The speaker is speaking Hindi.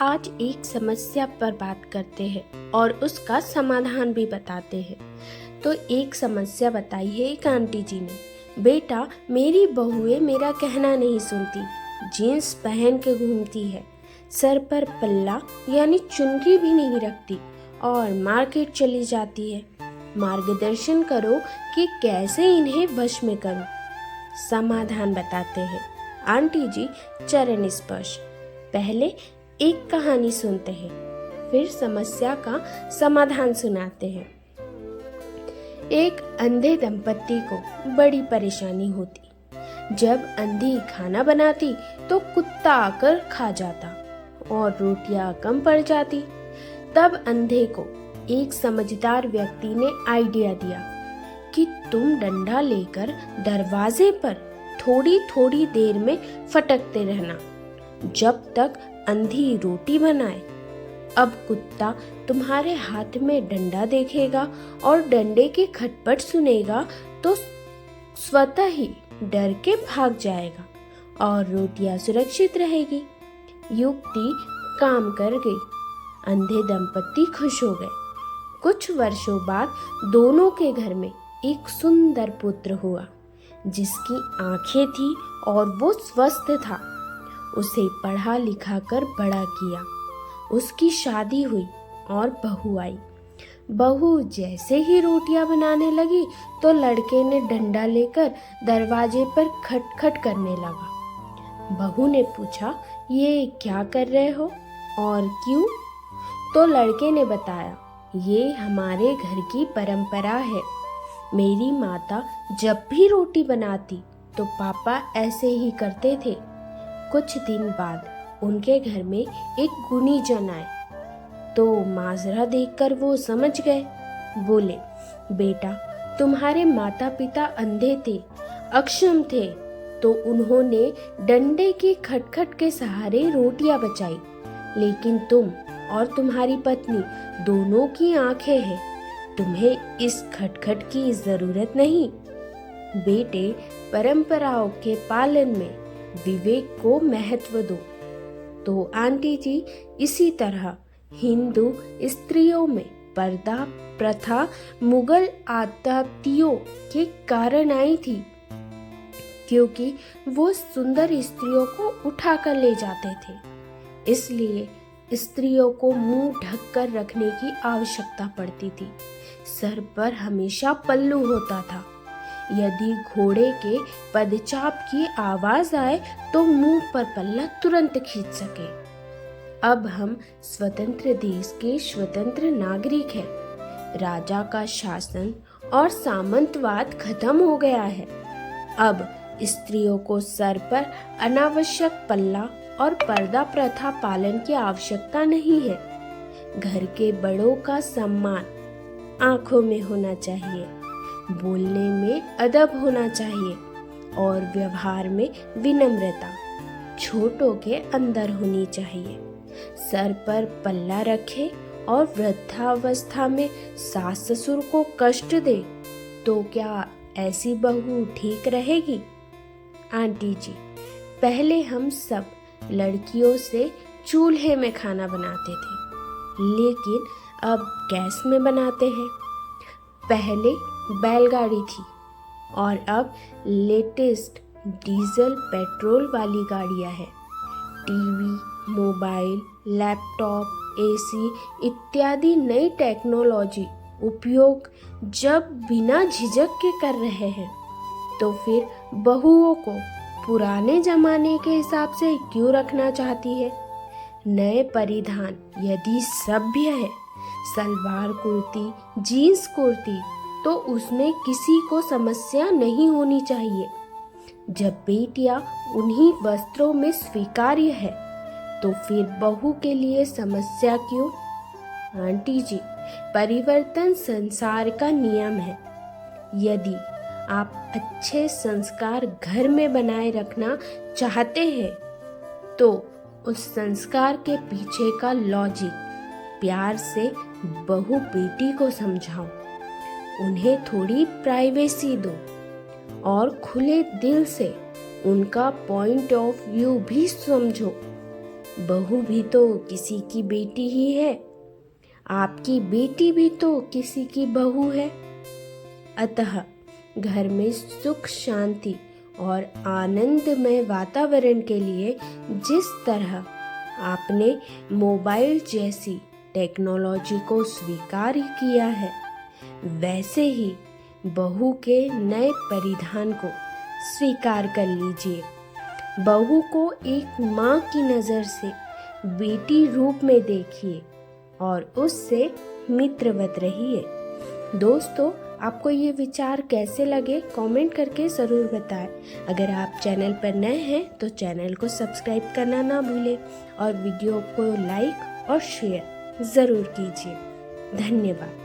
आज एक समस्या पर बात करते हैं और उसका समाधान भी बताते हैं। तो एक समस्या बताई है एक आंटी जी ने। बेटा, मेरी बहुएं मेरा कहना नहीं सुनती, जीन्स पहन के घूमती है, सर पर पल्ला यानी चुनरी भी नहीं रखती और मार्केट चली जाती है। मार्गदर्शन करो कि कैसे इन्हें वश में करूं। समाधान बताते हैं आंटी जी चरण स्पर्श। पहले एक कहानी सुनते हैं, फिर समस्या का समाधान सुनाते हैं। एक अंधे दंपत्ति को बड़ी परेशानी होती। जब अंधी खाना बनाती तो कुत्ता आकर खा जाता और रोटियां कम पड़ जाती। तब अंधे को एक समझदार व्यक्ति ने आइडिया दिया कि तुम डंडा लेकर दरवाजे पर थोड़ी थोड़ी देर में फटकते रहना जब तक अंधी रोटी बनाए। अब कुत्ता तुम्हारे हाथ में डंडा देखेगा और डंडे की खटपट सुनेगा तो स्वतः ही डर के भाग जाएगा और रोटियां सुरक्षित रहेगी। युक्ति काम कर गई। अंधे दंपत्ति खुश हो गए। कुछ वर्षों बाद दोनों के घर में एक सुंदर पुत्र हुआ जिसकी आंखें थी और वो स्वस्थ था। उसे पढ़ा लिखा कर बड़ा किया। उसकी शादी हुई और बहू आई। बहू जैसे ही रोटियां बनाने लगी तो लड़के ने डंडा लेकर दरवाजे पर खटखट करने लगा। बहू ने पूछा, ये क्या कर रहे हो और क्यों? तो लड़के ने बताया, ये हमारे घर की परंपरा है। मेरी माता जब भी रोटी बनाती तो पापा ऐसे ही करते थे। कुछ दिन बाद उनके घर में एक गुणीजन आए तो माजरा देखकर वो समझ गए। बोले, बेटा, तुम्हारे माता पिता अंधे थे, अक्षम थे, तो उन्होंने डंडे की खटखट के सहारे रोटियां बचाई। लेकिन तुम और तुम्हारी पत्नी दोनों की आंखें हैं, तुम्हें इस खटखट की जरूरत नहीं। बेटे, परंपराओं के पालन में विवेक को महत्व दो। तो आंटी जी इसी तरह हिंदू स्त्रियों में पर्दा प्रथा मुगल आततियों के कारण आई थी, क्योंकि वो सुंदर स्त्रियों को उठाकर ले जाते थे। इसलिए स्त्रियों को मुंह ढककर रखने की आवश्यकता पड़ती थी। सर पर हमेशा पल्लू होता था। यदि घोड़े के पदचाप की आवाज आए तो मुंह पर पल्ला तुरंत खींच सके। अब हम स्वतंत्र देश के स्वतंत्र नागरिक हैं। राजा का शासन और सामंतवाद खत्म हो गया है। अब स्त्रियों को सर पर अनावश्यक पल्ला और पर्दा प्रथा पालन की आवश्यकता नहीं है। घर के बड़ों का सम्मान आंखों में होना चाहिए, बोलने में अदब होना चाहिए और व्यवहार में विनम्रता छोटों के अंदर होनी चाहिए। सर पर पल्ला रखे और वृद्धावस्था में सास ससुर को कष्ट दे तो क्या ऐसी बहू ठीक रहेगी? आंटी जी, पहले हम सब लड़कियों से चूल्हे में खाना बनाते थे, लेकिन अब गैस में बनाते हैं। पहले बैलगाड़ी थी और अब लेटेस्ट डीजल पेट्रोल वाली गाड़ियां हैं। टीवी, मोबाइल, लैपटॉप, एसी इत्यादि नई टेक्नोलॉजी उपयोग जब बिना झिझक के कर रहे हैं, तो फिर बहुओं को पुराने जमाने के हिसाब से क्यों रखना चाहती है? नए परिधान यदि सभ्य है, सलवार कुर्ती, जीन्स कुर्ती, तो उसमें किसी को समस्या नहीं होनी चाहिए। जब बेटियां उन्हीं वस्त्रों में स्वीकार्य है, तो फिर बहू के लिए समस्या क्यों? आंटी जी, परिवर्तन संसार का नियम है। यदि आप अच्छे संस्कार घर में बनाए रखना चाहते हैं, तो उस संस्कार के पीछे का लॉजिक प्यार से बहू बेटी को समझाओ। उन्हें थोड़ी प्राइवेसी दो और खुले दिल से उनका पॉइंट ऑफ व्यू भी समझो। बहू भी तो किसी की बेटी ही है, आपकी बेटी भी तो किसी की बहू है। अतः घर में सुख शांति और आनंदमय वातावरण के लिए जिस तरह आपने मोबाइल जैसी टेक्नोलॉजी को स्वीकार किया है, वैसे ही बहू के नए परिधान को स्वीकार कर लीजिए। बहू को एक माँ की नज़र से बेटी रूप में देखिए और उससे मित्रवत रहिए। दोस्तों, आपको ये विचार कैसे लगे कमेंट करके ज़रूर बताएं। अगर आप चैनल पर नए हैं तो चैनल को सब्सक्राइब करना ना भूलें और वीडियो को लाइक और शेयर ज़रूर कीजिए। धन्यवाद।